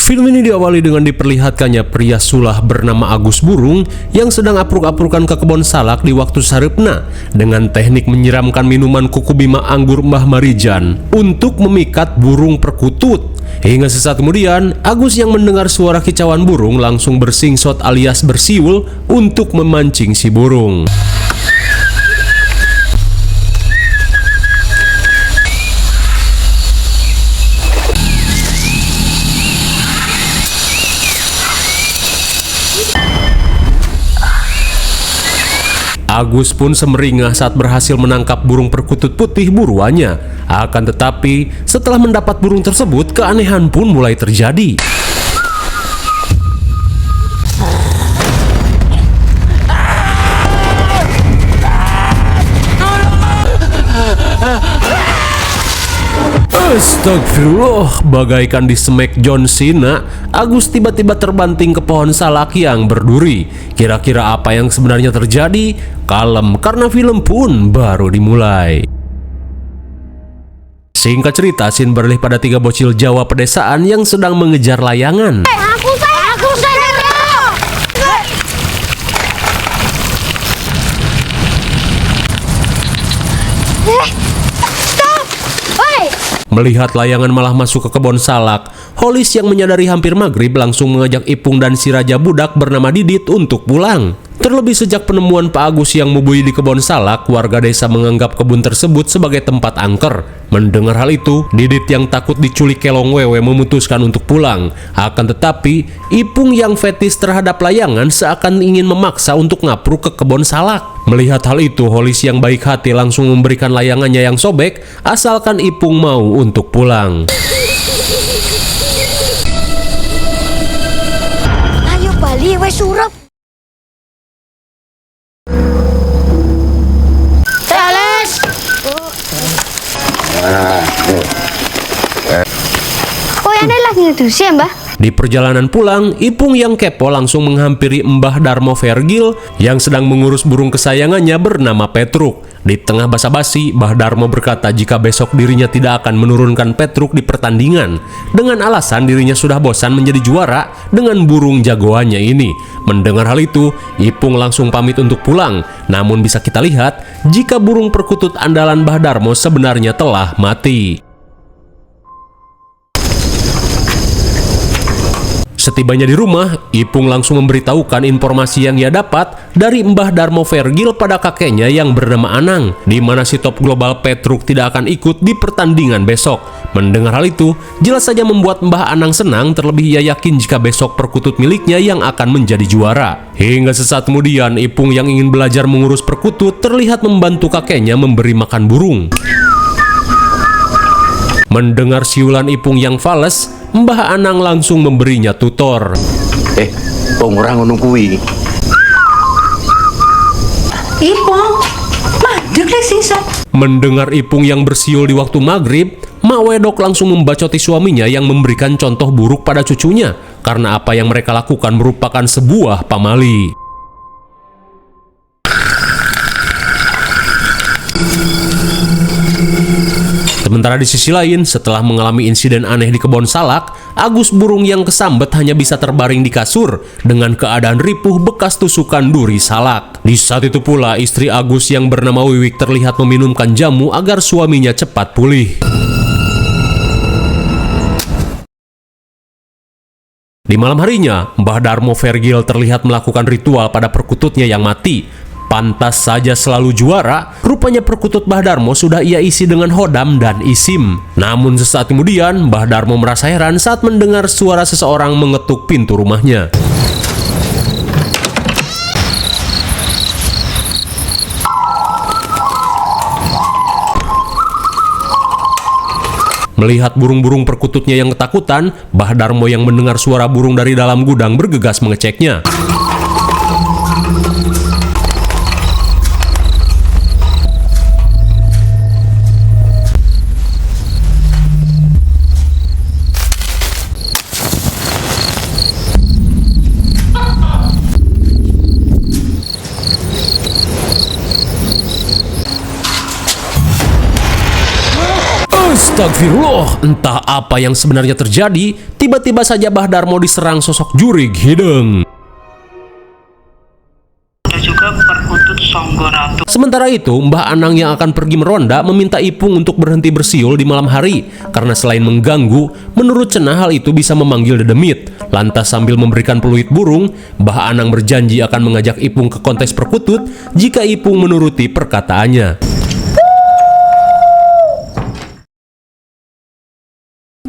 Film ini diawali dengan diperlihatkannya pria sulah bernama Agus Burung yang sedang apruk-aprukan ke kebun salak di waktu sarepna dengan teknik menyiramkan minuman kuku bima anggur Mbah Marijan untuk memikat burung perkutut. Hingga sesaat kemudian, Agus yang mendengar suara kicauan burung langsung bersingsot alias bersiul untuk memancing si burung. Agus pun semeringah saat berhasil menangkap burung perkutut putih buruannya. Akan tetapi, setelah mendapat burung tersebut, keanehan pun mulai terjadi. Astagfirullah, bagaikan di smack John Cena, Agus tiba-tiba terbanting ke pohon salak yang berduri. Kira-kira apa yang sebenarnya terjadi? Kalem, karena film pun baru dimulai. Singkat cerita, scene beralih pada 3 bocil Jawa pedesaan yang sedang mengejar layangan. Aku Melihat layangan malah masuk ke kebun salak, Holis yang menyadari hampir maghrib langsung mengajak Ipung dan si raja budak bernama Didit untuk pulang. Terlebih sejak penemuan Pak Agus yang membui di kebun salak, warga desa menganggap kebun tersebut sebagai tempat angker. Mendengar hal itu, Didit yang takut diculik kelong wewe memutuskan untuk pulang. Akan tetapi, Ipung yang fetis terhadap layangan seakan ingin memaksa untuk ngapruk ke kebun salak. Melihat hal itu, Holis yang baik hati langsung memberikan layangannya yang sobek, asalkan Ipung mau untuk pulang. ayo bali wes surup. Teles. Oh, ini lagi ngedus ya, Mbah? Di perjalanan pulang, Ipung yang kepo langsung menghampiri Mbah Darmo Vergil yang sedang mengurus burung kesayangannya bernama Petruk. Di tengah basa-basi, Mbah Darmo berkata jika besok dirinya tidak akan menurunkan Petruk di pertandingan, dengan alasan dirinya sudah bosan menjadi juara dengan burung jagoannya ini. Mendengar hal itu, Ipung langsung pamit untuk pulang. Namun bisa kita lihat, jika burung perkutut andalan Mbah Darmo sebenarnya telah mati. Setibanya di rumah, Ipung langsung memberitahukan informasi yang ia dapat dari Mbah Darmo Vergil pada kakeknya yang bernama Anang, di mana si top global Petruk tidak akan ikut di pertandingan besok. Mendengar hal itu, jelas saja membuat Mbah Anang senang, terlebih ia yakin jika besok perkutut miliknya yang akan menjadi juara. Hingga sesaat kemudian, Ipung yang ingin belajar mengurus perkutut terlihat membantu kakeknya memberi makan burung. Mendengar siulan Ipung yang fales, Mbah Anang langsung memberinya tutor. Wong ora ngono kuwi. Ipung, madeg lek singsa. Mendengar Ipung yang bersiul di waktu maghrib, Mak Wedok langsung membacoti suaminya yang memberikan contoh buruk pada cucunya, karena apa yang mereka lakukan merupakan sebuah pamali. Sementara di sisi lain, setelah mengalami insiden aneh di kebun salak, Agus Burung yang kesambet hanya bisa terbaring di kasur dengan keadaan ripuh bekas tusukan duri salak. Di saat itu pula, istri Agus yang bernama Wiwik terlihat meminumkan jamu agar suaminya cepat pulih. Di malam harinya, Mbah Darmo Vergil terlihat melakukan ritual pada perkututnya yang mati. Pantas saja selalu juara, rupanya perkutut Mbah Darmo sudah ia isi dengan hodam dan isim. Namun sesaat kemudian, Mbah Darmo merasa heran saat mendengar suara seseorang mengetuk pintu rumahnya. Melihat burung-burung perkututnya yang ketakutan, Mbah Darmo yang mendengar suara burung dari dalam gudang bergegas mengeceknya. Astagfirullah, entah apa yang sebenarnya terjadi, tiba-tiba saja Mbah Darmo diserang sosok jurig hideng. Ada juga perkutut Songgorato. Sementara itu, Mbah Anang yang akan pergi meronda meminta Ipung untuk berhenti bersiul di malam hari karena selain mengganggu, menurut cenah hal itu bisa memanggil dedemit. Lantas sambil memberikan peluit burung, Mbah Anang berjanji akan mengajak Ipung ke kontes perkutut jika Ipung menuruti perkataannya.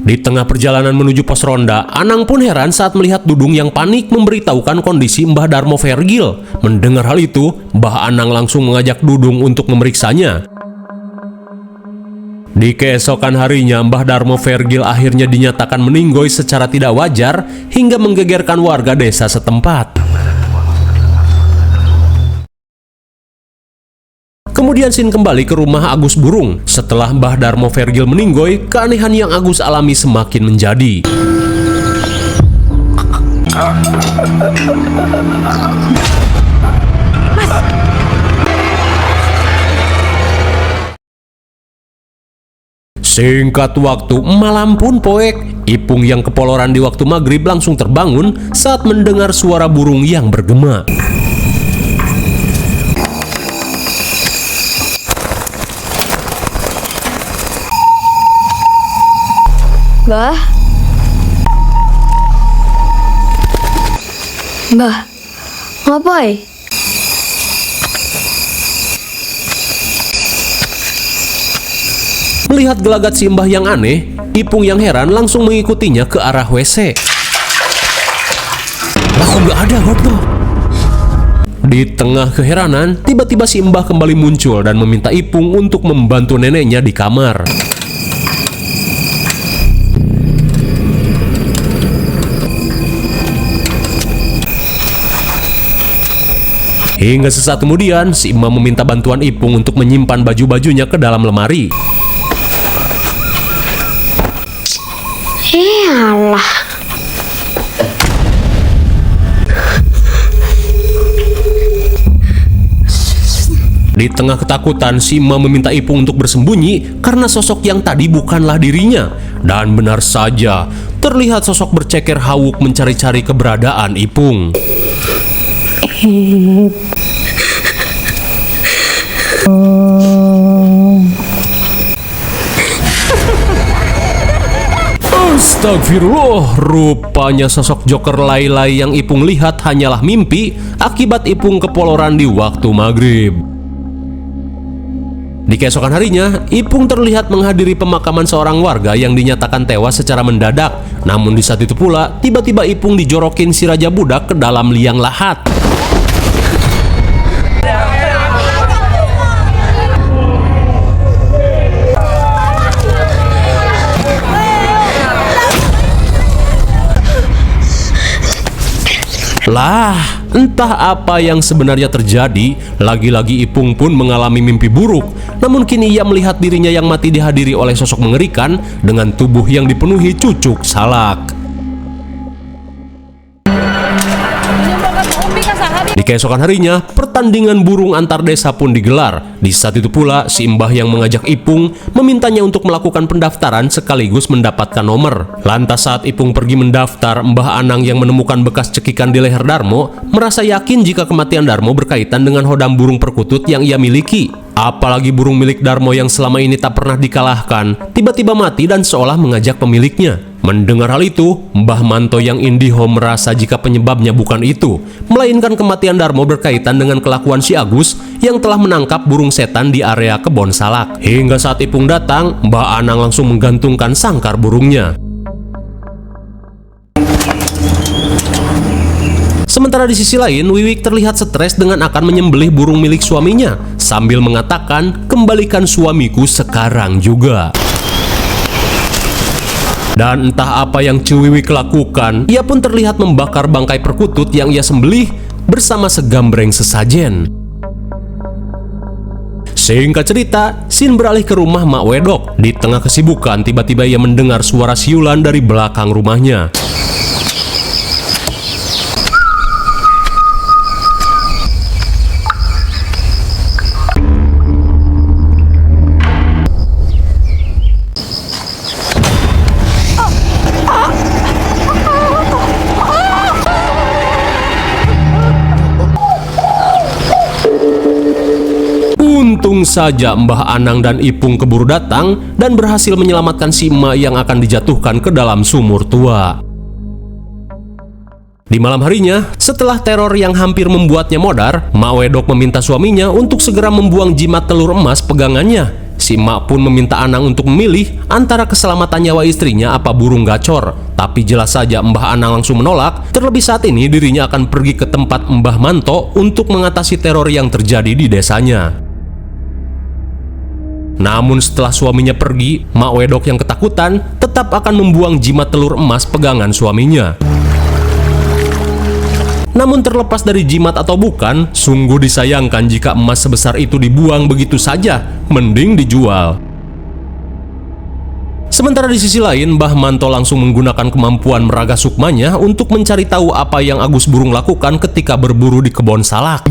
Di tengah perjalanan menuju pos ronda, Anang pun heran saat melihat Dudung yang panik memberitahukan kondisi Mbah Darmo Vergil. Mendengar hal itu, Mbah Anang langsung mengajak Dudung untuk memeriksanya. Di keesokan harinya, Mbah Darmo Vergil akhirnya dinyatakan meninggoy secara tidak wajar hingga menggegerkan warga desa setempat. Kemudian Sin kembali ke rumah Agus Burung. Setelah Mbah Darmo Vergil meninggoy, keanehan yang Agus alami semakin menjadi. Singkat waktu, malam pun poek. Ipung yang kepoloran di waktu maghrib langsung terbangun saat mendengar suara burung yang bergema. Mbah. Mbah, ngapain? Melihat gelagat si Mbah yang aneh, Ipung yang heran langsung mengikutinya ke arah WC. Lah kok nggak ada Goto? Di tengah keheranan, tiba-tiba si Mbah kembali muncul dan meminta Ipung untuk membantu neneknya di kamar. Hingga sesaat kemudian, si Imam meminta bantuan Ipung untuk menyimpan baju-bajunya ke dalam lemari. Alah. Di tengah ketakutan, si Imam meminta Ipung untuk bersembunyi karena sosok yang tadi bukanlah dirinya. Dan benar saja, terlihat sosok berceker hawuk mencari-cari keberadaan Ipung. Astagfirullah, rupanya sosok Joker Lai-Lai yang Ipung lihat hanyalah mimpi akibat Ipung kepoloran di waktu maghrib. Di keesokan harinya, Ipung terlihat menghadiri pemakaman seorang warga yang dinyatakan tewas secara mendadak. Namun di saat itu pula, tiba-tiba Ipung dijorokin si Raja Budak ke dalam liang lahat. Lah, entah apa yang sebenarnya terjadi, lagi-lagi Ipung pun mengalami mimpi buruk. Namun kini ia melihat dirinya yang mati dihadiri oleh sosok mengerikan dengan tubuh yang dipenuhi cucuk salak. Di keesokan harinya, pertandingan burung antar desa pun digelar. Di saat itu pula, si Mbah yang mengajak Ipung memintanya untuk melakukan pendaftaran sekaligus mendapatkan nomor. Lantas saat Ipung pergi mendaftar, Mbah Anang yang menemukan bekas cekikan di leher Darmo merasa yakin jika kematian Darmo berkaitan dengan hodam burung perkutut yang ia miliki. Apalagi burung milik Darmo yang selama ini tak pernah dikalahkan, tiba-tiba mati dan seolah mengajak pemiliknya. Mendengar hal itu, Mbah Manto yang indiho merasa jika penyebabnya bukan itu, melainkan kematian Darmo berkaitan dengan kelakuan si Agus yang telah menangkap burung setan di area kebon salak. Hingga saat Ipung datang, Mbah Anang langsung menggantungkan sangkar burungnya. Sementara di sisi lain, Wiwik terlihat stres dengan akan menyembelih burung milik suaminya, sambil mengatakan, "Kembalikan suamiku sekarang juga." Dan entah apa yang Ciwiwik lakukan, ia pun terlihat membakar bangkai perkutut yang ia sembelih bersama segambreng sesajen. Singkat cerita, Sin beralih ke rumah Mak Wedok. Di tengah kesibukan, tiba-tiba ia mendengar suara siulan dari belakang rumahnya. Untung saja Mbah Anang dan Ipung keburu datang dan berhasil menyelamatkan si emak yang akan dijatuhkan ke dalam sumur tua. Di malam harinya, setelah teror yang hampir membuatnya modar, Mak Wedok meminta suaminya untuk segera membuang jimat telur emas pegangannya. Si emak pun meminta Anang untuk memilih antara keselamatan nyawa istrinya apa burung gacor. Tapi jelas saja Mbah Anang langsung menolak, terlebih saat ini dirinya akan pergi ke tempat Mbah Manto untuk mengatasi teror yang terjadi di desanya. Namun setelah suaminya pergi, Mak Wedok yang ketakutan tetap akan membuang jimat telur emas pegangan suaminya. Namun terlepas dari jimat atau bukan, sungguh disayangkan jika emas sebesar itu dibuang begitu saja, mending dijual. Sementara di sisi lain, Mbah Manto langsung menggunakan kemampuan meraga sukmanya untuk mencari tahu apa yang Agus Burung lakukan ketika berburu di kebon salak.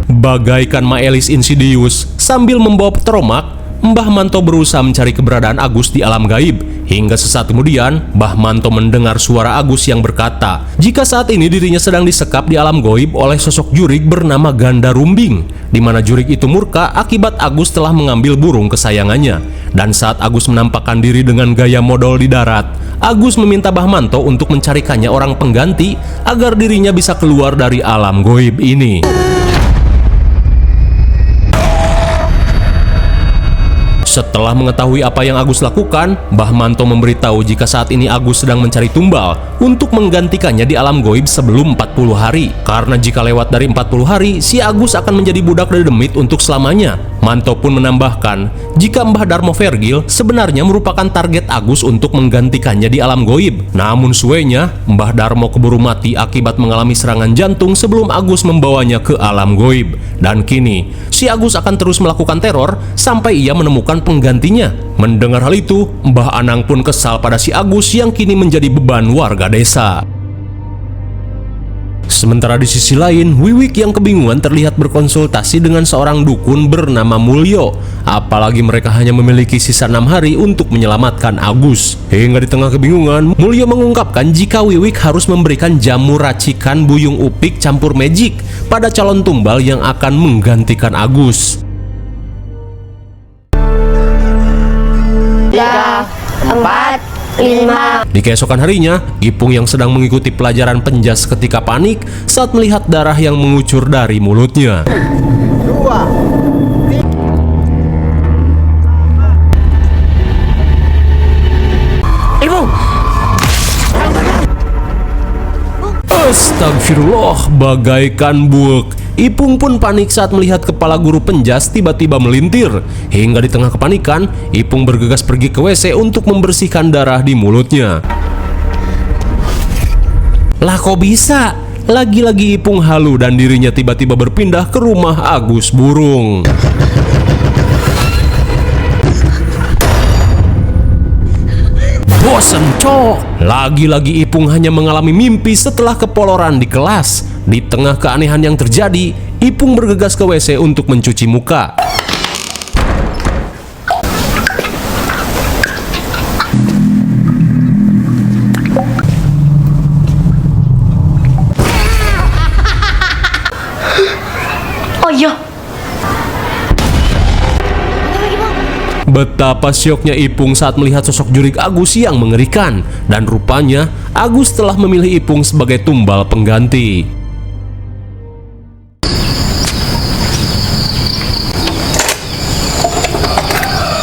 Bagaikan Maelis Insidious, sambil membawa peteromak, Mbah Manto berusaha mencari keberadaan Agus di alam gaib. Hingga sesaat kemudian, Mbah Manto mendengar suara Agus yang berkata, jika saat ini dirinya sedang disekap di alam gaib oleh sosok jurig bernama Ganda Rumbing, di mana jurig itu murka akibat Agus telah mengambil burung kesayangannya. Dan saat Agus menampakkan diri dengan gaya modal di darat, Agus meminta Mbah Manto untuk mencarikannya orang pengganti agar dirinya bisa keluar dari alam gaib ini. Setelah mengetahui apa yang Agus lakukan, Mbah Manto memberitahu jika saat ini Agus sedang mencari tumbal untuk menggantikannya di alam gaib sebelum 40 hari. Karena jika lewat dari 40 hari, si Agus akan menjadi budak dari demit untuk selamanya. Manto pun menambahkan, jika Mbah Darmo Vergil sebenarnya merupakan target Agus untuk menggantikannya di alam gaib. Namun suenya, Mbah Darmo keburu mati akibat mengalami serangan jantung sebelum Agus membawanya ke alam gaib. Dan kini, si Agus akan terus melakukan teror sampai ia menemukan penggantinya. Mendengar hal itu, Mbah Anang pun kesal pada si Agus yang kini menjadi beban warga desa. Sementara di sisi lain, Wiwik yang kebingungan terlihat berkonsultasi dengan seorang dukun bernama Mulyo. Apalagi mereka hanya memiliki sisa 6 hari untuk menyelamatkan Agus. Hingga di tengah kebingungan, Mulyo mengungkapkan jika Wiwik harus memberikan jamu racikan buyung upik campur magic pada calon tumbal yang akan menggantikan Agus. 3, 4, 5. Di keesokan harinya, Ipung yang sedang mengikuti pelajaran penjas ketika panik saat melihat darah yang mengucur dari mulutnya. Ipung! Astagfirullah, bagaikan buek. Ipung pun panik saat melihat kepala guru penjas tiba-tiba melintir. Hingga di tengah kepanikan, Ipung bergegas pergi ke WC untuk membersihkan darah di mulutnya. Lah kok bisa? Lagi-lagi Ipung halu dan dirinya tiba-tiba berpindah ke rumah Agus Burung. Bosen cok. Lagi-lagi Ipung hanya mengalami mimpi setelah kepoloran di kelas. Di tengah keanehan yang terjadi, Ipung bergegas ke WC untuk mencuci muka. Oh iya. Betapa syoknya Ipung saat melihat sosok jurig Agus yang mengerikan. Dan rupanya Agus telah memilih Ipung sebagai tumbal pengganti.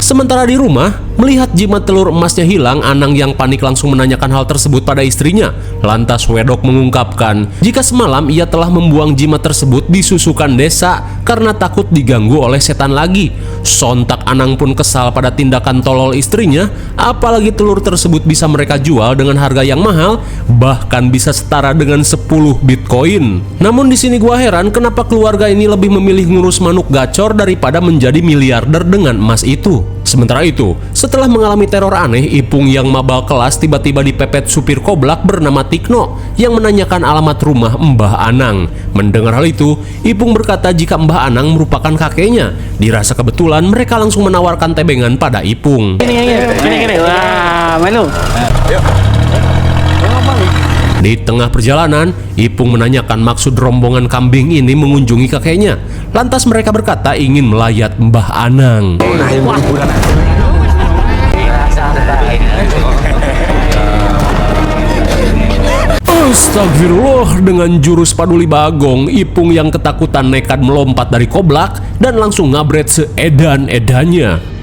Sementara di rumah, melihat jimat telur emasnya hilang, Anang yang panik langsung menanyakan hal tersebut pada istrinya. Lantas Wedok mengungkapkan jika semalam ia telah membuang jimat tersebut di susukan desa karena takut diganggu oleh setan lagi. Sontak Anang pun kesal pada tindakan tolol istrinya, apalagi telur tersebut bisa mereka jual dengan harga yang mahal, bahkan bisa setara dengan 10 Bitcoin. Namun di sini gua heran kenapa keluarga ini lebih memilih ngurus manuk gacor daripada menjadi miliarder dengan emas itu. Sementara itu, setelah mengalami teror aneh, Ipung yang mabal kelas tiba-tiba dipepet supir koblak bernama Tikno yang menanyakan alamat rumah Mbah Anang. Mendengar hal itu, Ipung berkata jika Mbah Anang merupakan kakeknya. Dirasa kebetulan, mereka langsung menawarkan tebengan pada Ipung. Wah, malu. Di tengah perjalanan, Ipung menanyakan maksud rombongan kambing ini mengunjungi kakeknya. Lantas mereka berkata ingin melayat Mbah Anang. Astagfirullah, dengan jurus Paduli Bagong, Ipung yang ketakutan nekat melompat dari koblak dan langsung ngabret seedan-edannya.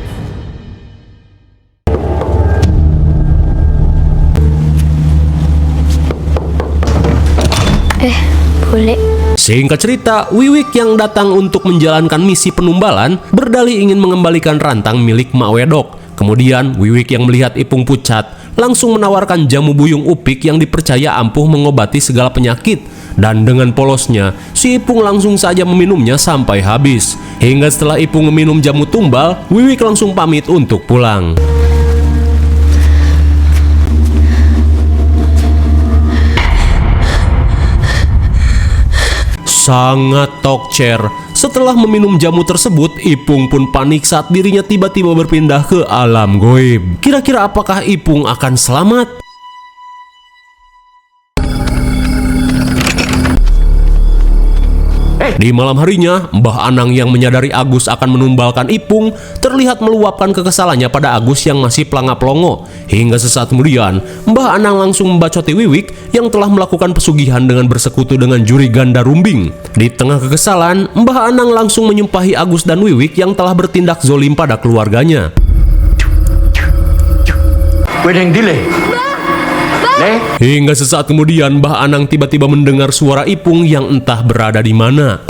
Boleh. Singkat cerita, Wiwik yang datang untuk menjalankan misi penumbalan berdalih ingin mengembalikan rantang milik Mak Wedok. Kemudian Wiwik yang melihat Ipung pucat langsung menawarkan jamu buyung upik yang dipercaya ampuh mengobati segala penyakit. Dan dengan polosnya, si Ipung langsung saja meminumnya sampai habis. Hingga setelah Ipung meminum jamu tumbal, Wiwik langsung pamit untuk pulang. Sangat tokcer. Setelah meminum jamu tersebut, Ipung pun panik saat dirinya tiba-tiba berpindah ke alam goib. Kira-kira apakah Ipung akan selamat? Di malam harinya, Mbah Anang yang menyadari Agus akan menumbalkan Ipung terlihat meluapkan kekesalannya pada Agus yang masih pelanga-pelongo. Hingga sesaat kemudian, Mbah Anang langsung membacoti Wiwik yang telah melakukan pesugihan dengan bersekutu dengan juri ganda rumbing. Di tengah kekesalan, Mbah Anang langsung menyumpahi Agus dan Wiwik yang telah bertindak zolim pada keluarganya. Hingga sesaat kemudian, Mbah Anang tiba-tiba mendengar suara Ipung yang entah berada di mana.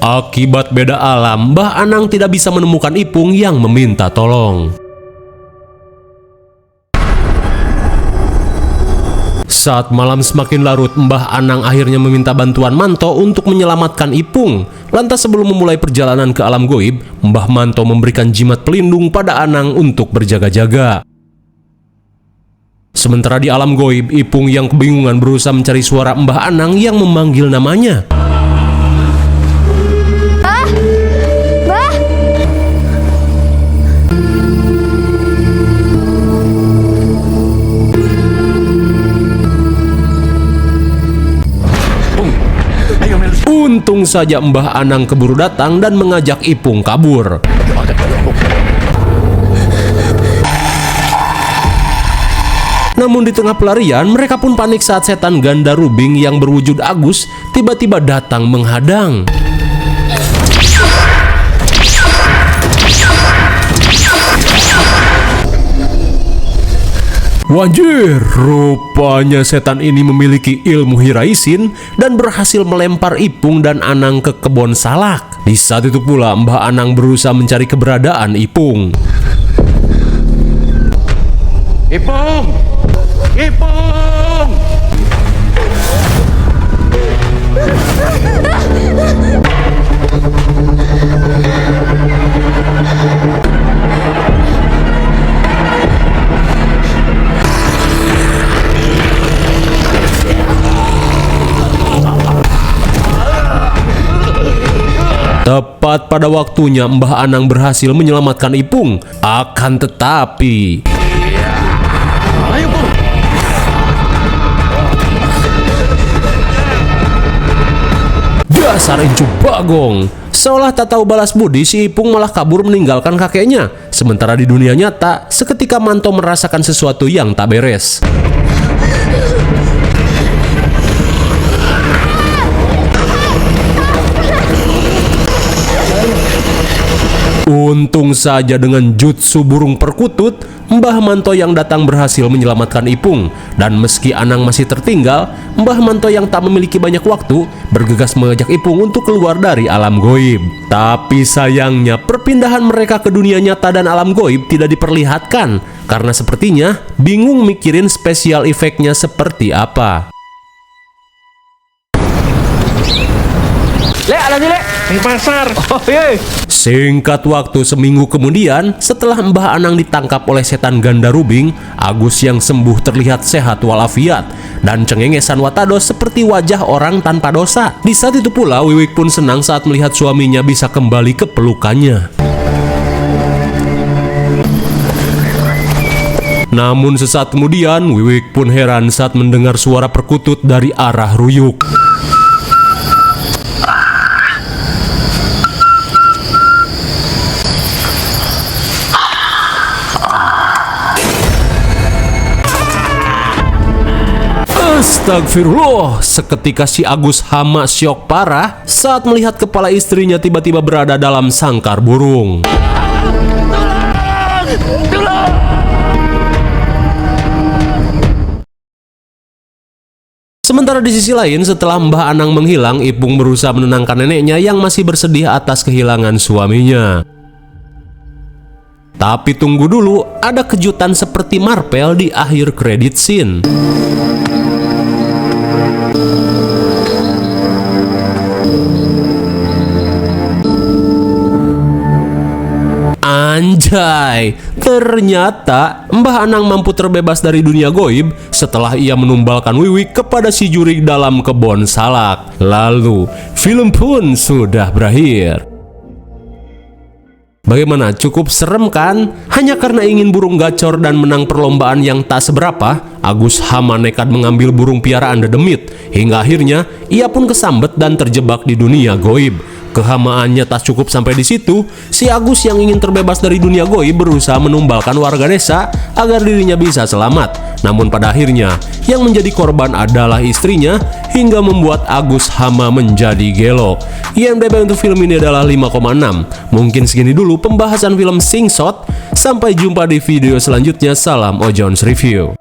Akibat beda alam, Mbah Anang tidak bisa menemukan Ipung yang meminta tolong. Saat malam semakin larut, Mbah Anang akhirnya meminta bantuan Manto untuk menyelamatkan Ipung. Lantas sebelum memulai perjalanan ke alam goib, Mbah Manto memberikan jimat pelindung pada Anang untuk berjaga-jaga. Sementara di alam goib, Ipung yang kebingungan berusaha mencari suara Mbah Anang yang memanggil namanya. Untung saja Mbah Anang keburu datang dan mengajak Ipung kabur. Namun di tengah pelarian, mereka pun panik saat setan ganda rubing yang berwujud Agus tiba-tiba datang menghadang. Wajir, rupanya setan ini memiliki ilmu hiraisin dan berhasil melempar Ipung dan Anang ke kebon salak. Di saat itu pula Mbah Anang berusaha mencari keberadaan Ipung. Ipung! Ipung! Tepat pada waktunya Mbah Anang berhasil menyelamatkan Ipung. Akan tetapi dasar Encu Bagong, seolah tak tahu balas budi, si Ipung malah kabur meninggalkan kakeknya. Sementara di dunia nyata, seketika Manto merasakan sesuatu yang tak beres. Untung saja dengan jutsu burung perkutut, Mbah Manto yang datang berhasil menyelamatkan Ipung. Dan meski Anang masih tertinggal, Mbah Manto yang tak memiliki banyak waktu bergegas mengajak Ipung untuk keluar dari alam goib. Tapi sayangnya perpindahan mereka ke dunia nyata dan alam goib tidak diperlihatkan, karena sepertinya bingung mikirin spesial efeknya seperti apa. Lek, ada nih, Lek. Di pasar. Oh, iya. Singkat waktu seminggu kemudian, setelah Mbah Anang ditangkap oleh setan ganda rubing, Agus yang sembuh terlihat sehat walafiat dan cengengesan Watados seperti wajah orang tanpa dosa. Di saat itu pula Wiwik pun senang saat melihat suaminya bisa kembali ke pelukannya. Namun sesaat kemudian, Wiwik pun heran saat mendengar suara perkutut dari arah Ruyuk. Astagfirullah, seketika si Agus Hama syok parah saat melihat kepala istrinya tiba-tiba berada dalam sangkar burung. Sementara di sisi lain, setelah Mbah Anang menghilang, Ipung berusaha menenangkan neneknya yang masih bersedih atas kehilangan suaminya. Tapi tunggu dulu, ada kejutan seperti Marvel di akhir credit scene. Anjay, ternyata Mbah Anang mampu terbebas dari dunia goib setelah ia menumbalkan Wiwik kepada si juri dalam kebon salak. Lalu, film pun sudah berakhir. Bagaimana, cukup serem kan? Hanya karena ingin burung gacor dan menang perlombaan yang tak seberapa, Agus Hama nekat mengambil burung piaraan dedemit. Hingga akhirnya, ia pun kesambet dan terjebak di dunia goib. Kehamaannya tak cukup sampai di situ, si Agus yang ingin terbebas dari dunia goib berusaha menumbalkan warga desa agar dirinya bisa selamat. Namun pada akhirnya, yang menjadi korban adalah istrinya hingga membuat Agus Hama menjadi gelo. IMDb untuk film ini adalah 5,6. Mungkin segini dulu pembahasan film Sing Shot. Sampai jumpa di video selanjutnya. Salam Ojon's Review.